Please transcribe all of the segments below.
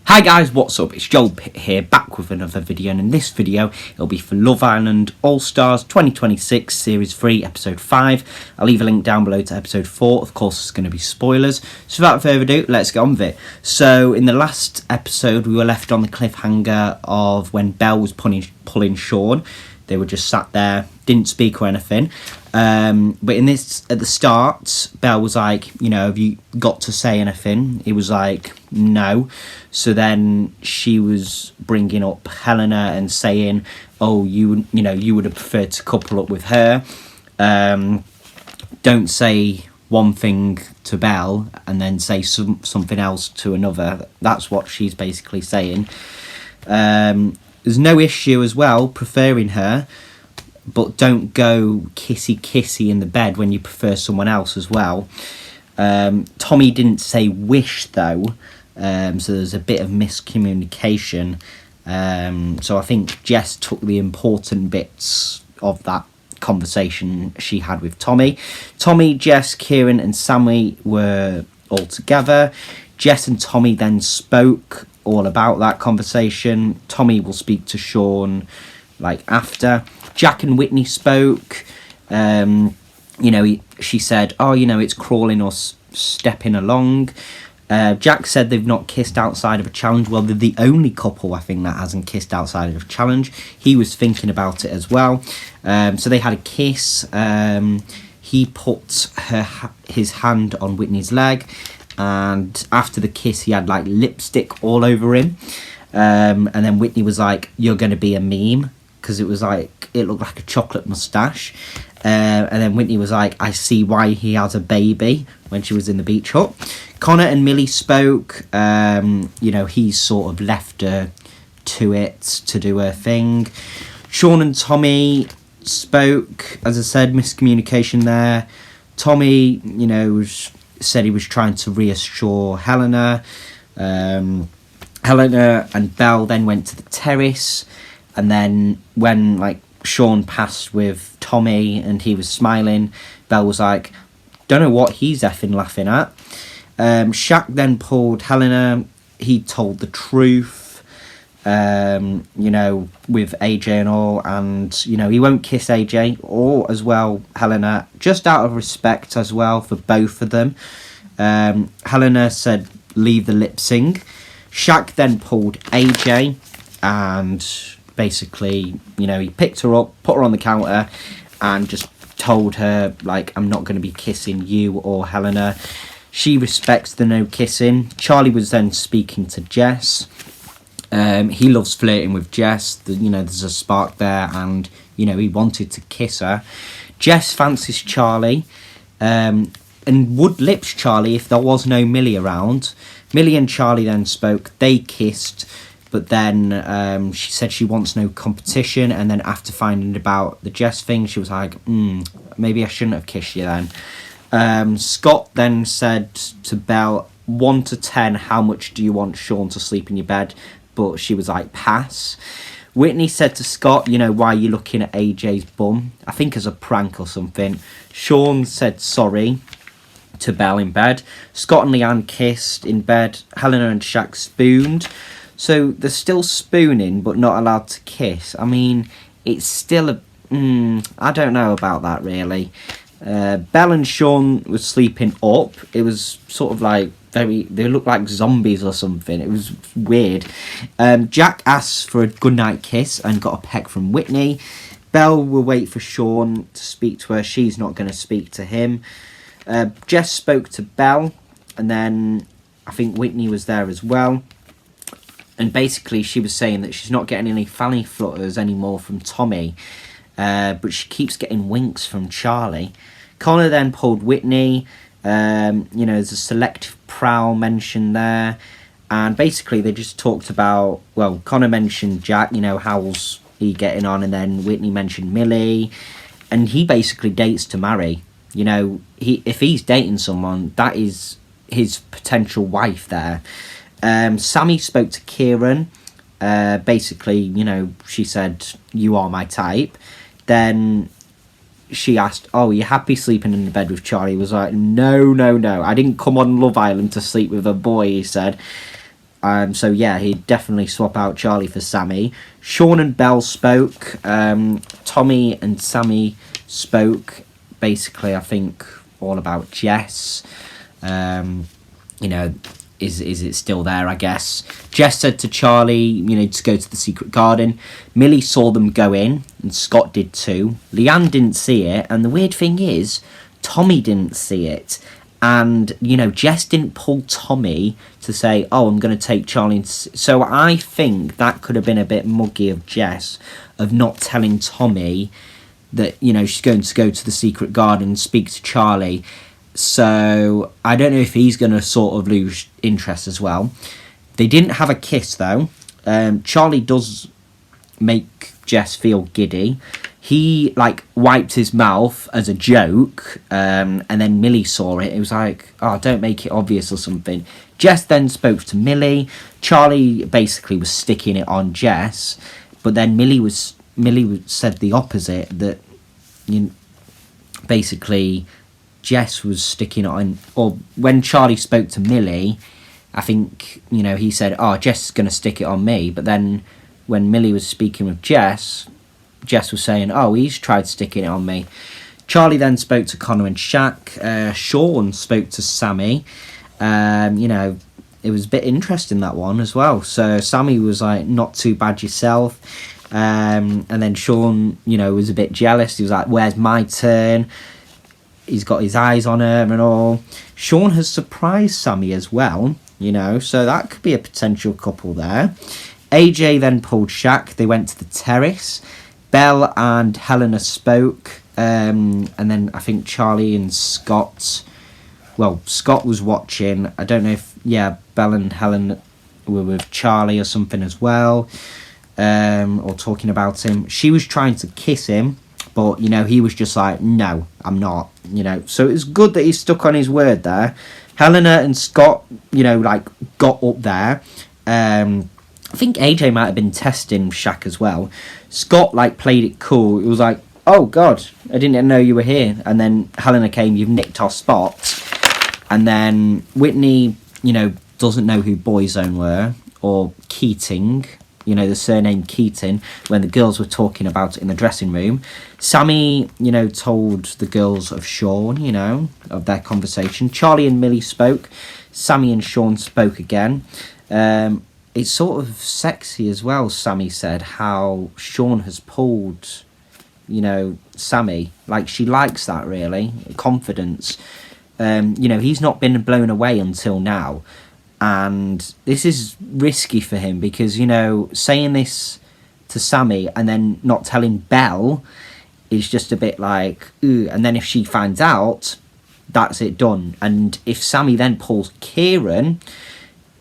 Hi guys, what's up? It's Joel Pitt here, back with another video, and in this video it'll be for Love Island All Stars 2026 Series 3 Episode 5. I'll leave a link down below to Episode 4, of course it's going to be spoilers. So without further ado, let's get on with it. So in the last episode we were left on the cliffhanger of when Belle was pulling Sean. They were just sat there, didn't speak or anything. But in this, at the start, Belle was like, you know, have you got to say anything? He was like, no. So then she was bringing up Helena and saying, oh, you would have preferred to couple up with her. Don't say one thing to Belle and then say something else to another. That's what she's basically saying. There's no issue as well preferring her, but don't go kissy in the bed when you prefer someone else as well. Tommy didn't say wish though, so there's a bit of miscommunication. So I think Jess took the important bits of that conversation she had with Tommy. Tommy, Jess, Kieran and Sammy were all together. Jess and Tommy then spoke all about that conversation. Tommy will speak to Sean after. Jack and Whitney spoke. She said, oh, it's crawling or stepping along. Jack said they've not kissed outside of a challenge. Well, they're the only couple, I think, that hasn't kissed outside of a challenge. He was thinking about it as well. So they had a kiss. He put his hand on Whitney's leg. And after the kiss, he had lipstick all over him. And then Whitney was like, you're going to be a meme. Because it looked like a chocolate moustache. And then Whitney was like, I see why he has a baby, when she was in the beach hut. Connor and Millie spoke. He's sort of left her to it to do her thing. Sean and Tommy spoke. As I said, miscommunication there. Tommy, said he was trying to reassure Helena. Helena and Belle then went to the terrace. And then when Sean passed with Tommy and he was smiling, Belle was like, don't know what he's effing laughing at. Shaq then pulled Helena. He told the truth, with AJ and all. And, he won't kiss AJ or as well Helena, just out of respect as well for both of them. Helena said, leave the lip sync. Shaq then pulled AJ and basically, he picked her up, put her on the counter and just told her, I'm not going to be kissing you or Helena. She respects the no kissing. Charlie was then speaking to Jess. He loves flirting with Jess. There's a spark there and, he wanted to kiss her. Jess fancies Charlie and would lips Charlie if there was no Millie around. Millie and Charlie then spoke. They kissed. But then she said she wants no competition. And then after finding about the Jess thing, she was like, maybe I shouldn't have kissed you then. Scott then said to Belle, 1 to 10, how much do you want Sean to sleep in your bed? But she was like, pass. Whitney said to Scott, why are you looking at AJ's bum? I think as a prank or something. Sean said sorry to Belle in bed. Scott and Leanne kissed in bed. Helena and Shaq spooned. So they're still spooning, but not allowed to kiss. I mean, it's still I don't know about that, really. Belle and Sean were sleeping up. It was sort of they looked like zombies or something. It was weird. Jack asked for a goodnight kiss and got a peck from Whitney. Belle will wait for Sean to speak to her. She's not going to speak to him. Jess spoke to Belle, and then I think Whitney was there as well. And basically she was saying that she's not getting any fanny flutters anymore from Tommy. But she keeps getting winks from Charlie. Connor then pulled Whitney. There's a selective prowl mentioned there. And basically they just talked about, Connor mentioned Jack, how's he getting on? And then Whitney mentioned Millie. And he basically dates to marry. If he's dating someone, that is his potential wife there. Sammy spoke to Kieran. Basically, she said, you are my type. Then she asked, oh, are you happy sleeping in the bed with Charlie? He was like, no. I didn't come on Love Island to sleep with a boy, he said. So yeah, he'd definitely swap out Charlie for Sammy. Sean and Belle spoke. Tommy and Sammy spoke. Basically, I think all about Jess. You know, is it still there? I guess Jess said to Charlie, you know, to go to the secret garden. Millie saw them go in, and Scott did too. Leanne didn't see it, and the weird thing is, Tommy didn't see it. And, you know, Jess didn't pull Tommy to say, oh, I'm going to take Charlie. So I think that could have been a bit muggy of Jess, of not telling Tommy that, you know, she's going to go to the secret garden and speak to Charlie. So I don't know if he's going to sort of lose interest as well. They didn't have a kiss, though. Charlie does make Jess feel giddy. He, like, wiped his mouth as a joke, and then Millie saw it. It was like, oh, don't make it obvious or something. Jess then spoke to Millie. Charlie basically was sticking it on Jess, but then Millie said the opposite, that, you know, basically Jess was sticking it on, or when Charlie spoke to Millie, I think, you know, he said, oh, Jess is going to stick it on me, but then when Millie was speaking with Jess was saying, oh, he's tried sticking it on me. Charlie then spoke to Connor and Shaq. Sean spoke to Sammy. You know, it was a bit interesting, that one as well. So Sammy was like, not too bad yourself. And then Sean, you know, was a bit jealous. He was like, where's my turn? He's got his eyes on her and all. Sean has surprised Sammy as well, you know, so that could be a potential couple there. AJ then pulled Shaq. They went to the terrace. Belle and Helena spoke, and then I think Charlie and Scott, well, Scott was watching. I don't know if, yeah, Belle and Helen were with Charlie or something as well, or talking about him. She was trying to kiss him, but, you know, he was just like, no, I'm not, you know. So it's good that he stuck on his word there. Helena and Scott, you know, like, got up there. I think AJ might have been testing Shaq as well. Scott, like, played it cool. It was like, oh, God, I didn't know you were here. And then Helena came, you've nicked our spot. And then Whitney, you know, doesn't know who Boyzone were, or Keating, you know, the surname Keating, when the girls were talking about it in the dressing room. Sammy, you know, told the girls of Sean, you know, of their conversation. Charlie and Millie spoke. Sammy and Sean spoke again. It's sort of sexy as well, Sammy said, how Sean has pulled, you know, Sammy. Like, she likes that, really. Confidence. You know, he's not been blown away until now. And this is risky for him because, you know, saying this to Sammy and then not telling Belle is just a bit like, ooh. And then if she finds out, that's it done. And if Sammy then pulls Kieran,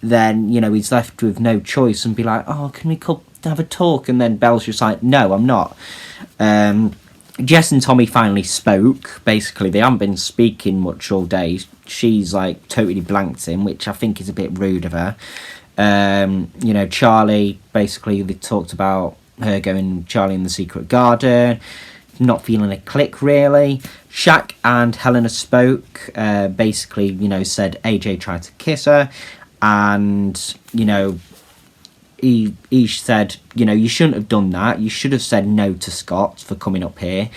then, you know, he's left with no choice and be like, oh, can we have a talk? And then Belle's just like, no, I'm not. Jess and Tommy finally spoke. Basically, they haven't been speaking much all day. She's, like, totally blanked him, which I think is a bit rude of her. You know, Charlie, basically, they talked about her going Charlie in the secret garden, not feeling a click, really. Shaq and Helena spoke. Basically, you know, said AJ tried to kiss her. And, you know, he said, you know, you shouldn't have done that. You should have said no to Scott for coming up here.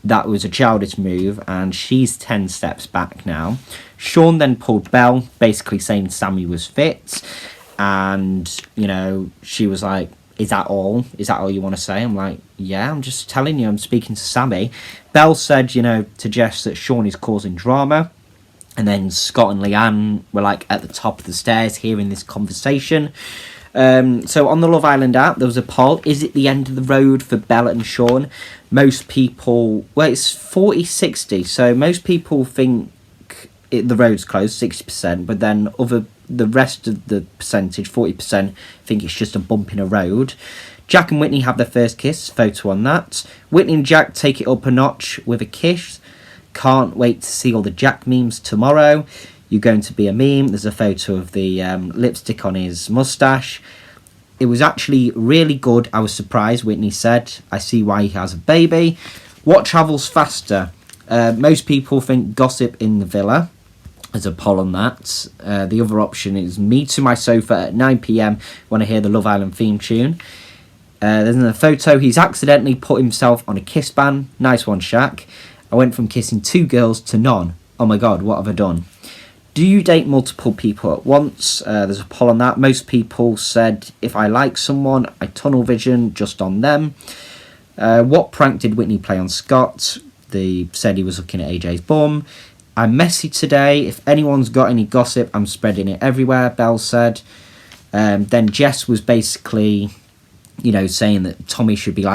That was a childish move, and she's 10 steps back now. Sean then pulled Belle, basically saying Sammy was fit. And, you know, she was like, is that all? Is that all you want to say? I'm like, yeah, I'm just telling you, I'm speaking to Sammy. Belle said, you know, to Jess that Sean is causing drama. And then Scott and Leanne were, like, at the top of the stairs hearing this conversation. So on the Love Island app, there was a poll. Is it the end of the road for Bella and Sean? Most people... Well, it's 40-60. So most people think the road's closed, 60%. But then the rest of the percentage, 40%, think it's just a bump in a road. Jack and Whitney have their first kiss. Photo on that. Whitney and Jack take it up a notch with a kiss. Can't wait to see all the Jack memes tomorrow. You're going to be a meme. There's a photo of the lipstick on his moustache. It was actually really good. I was surprised, Whitney said. I see why he has a baby. What travels faster? Most people think Gossip in the Villa. There's a poll on that. The other option is me to my sofa at 9 p.m. when I hear the Love Island theme tune. There's another photo. He's accidentally put himself on a kiss ban. Nice one, Shaq. I went from kissing 2 girls to none. Oh my god, what have I done? Do you date multiple people at once? There's a poll on that. Most people said if I like someone, I tunnel vision just on them. What prank did Whitney play on Scott? They said he was looking at AJ's bum. I'm messy today. If anyone's got any gossip, I'm spreading it everywhere, Belle said. Then Jess was basically, saying that Tommy should be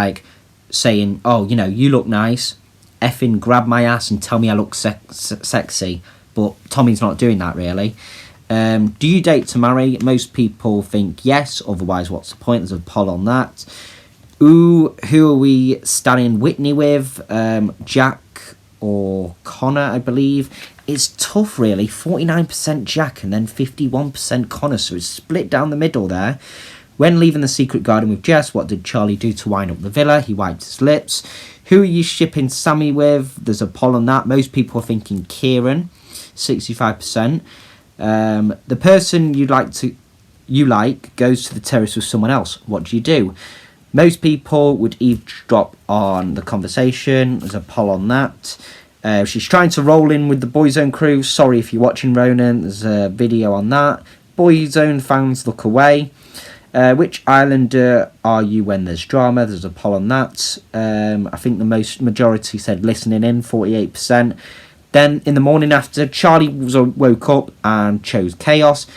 saying, oh, you look nice. Effing grab my ass and tell me I look sexy. But Tommy's not doing that, really. Do you date to marry? Most people think yes. Otherwise, what's the point? There's a poll on that. Ooh, who are we standing Whitney with? Jack or Connor, I believe. It's tough, really. 49% Jack and then 51% Connor, so it's split down the middle there. When leaving the secret garden with Jess, what did Charlie do to wind up the villa? He wiped his lips. Who are you shipping Sammy with? There's a poll on that. Most people are thinking Kieran, 65%. The person you like goes to the terrace with someone else. What do you do? Most people would eavesdrop on the conversation. There's a poll on that. She's trying to roll in with the Boyzone crew. Sorry if you're watching, Ronan. There's a video on that. Boyzone fans look away. Which islander are you when there's drama? There's a poll on that. I think the majority said listening in, 48%. Then in the morning after, Charlie woke up and chose chaos.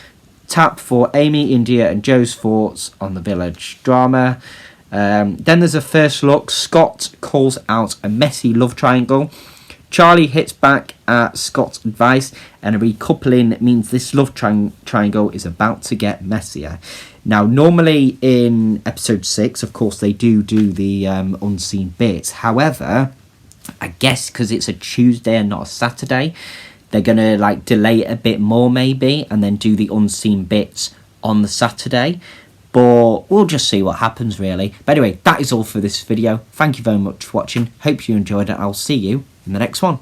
Tap for Amy, India and Joe's thoughts on the village drama. Then there's a first look. Scott calls out a messy love triangle. Charlie hits back at Scott's advice, and a recoupling means this love triangle is about to get messier. Now, normally in episode 6, of course, they do the unseen bits. However, I guess because it's a Tuesday and not a Saturday, they're going to delay it a bit more maybe, and then do the unseen bits on the Saturday. But we'll just see what happens, really. But anyway, that is all for this video. Thank you very much for watching. Hope you enjoyed it. I'll see you in the next one.